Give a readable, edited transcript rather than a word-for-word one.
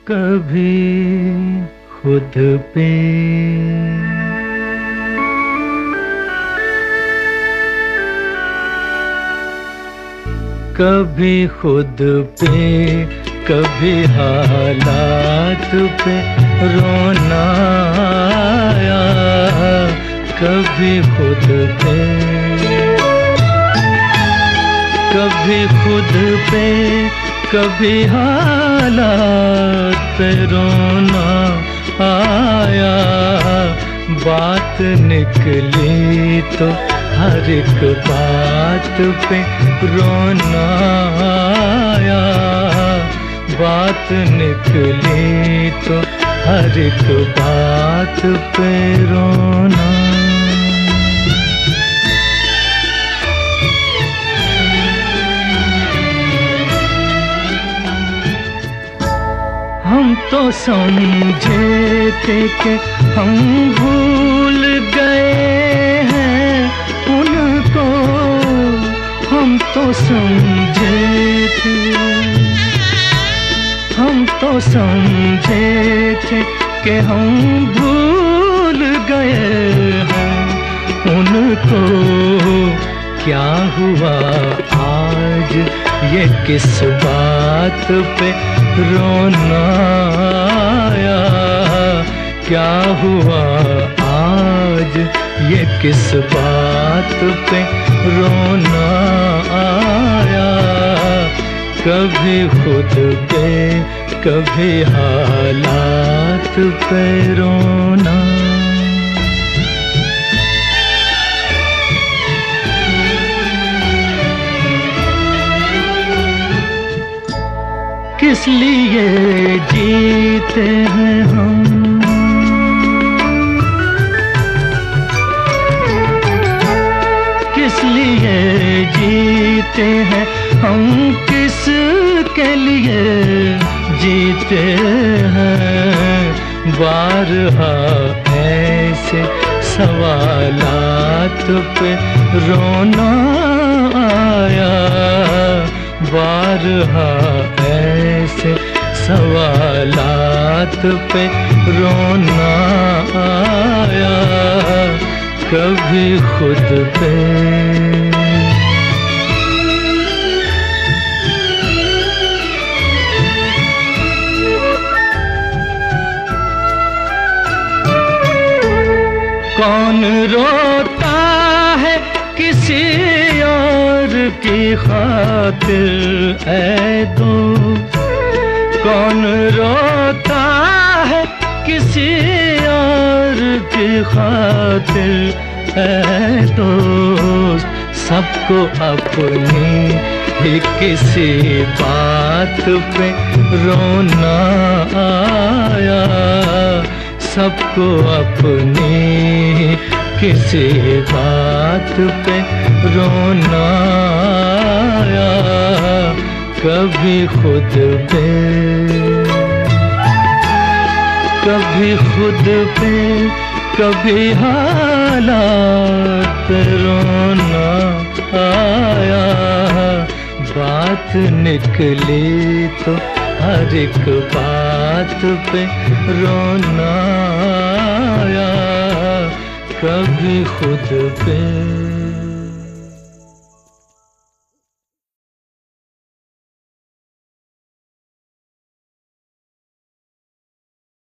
कभी खुद पे कभी खुद पे कभी हालात पे रोना आया, कभी खुद पे कभी खुद पे कभी हालात पे रोना आया। बात निकली तो हर एक बात पे रोना आया। बात निकली तो हर एक बात पे रोना। हम तो समझे थे कि हम भूल गए हैं उनको, हम तो समझे थे, हम तो समझे थे कि हम भूल गए हैं उनको। क्या हुआ आज ये किस बात पे रोना आया? क्या हुआ आज ये किस बात पे रोना आया? कभी खुद पे कभी हालात पे रोना। किस लिए जीते हैं हम, किस लिए जीते हैं हम, किस के लिए जीते हैं? बारहा ऐसे सवालात पे रोना आया। बारहा ऐसे सवालात पे रोना आया। कभी खुद पे कौन रोता है किसी और की खातिर ऐ दोस्त? कौन रोता है किसी और की खातिर ऐ दोस्त? सबको अपनी ही किसी बात पे रोना आया। सबको अपनी किसी बात पे रोना आया। कभी खुद पे कभी खुद पे कभी हालात पे रोना आया। बात निकली तो हर एक बात पे रोना आया। कभी खुद पे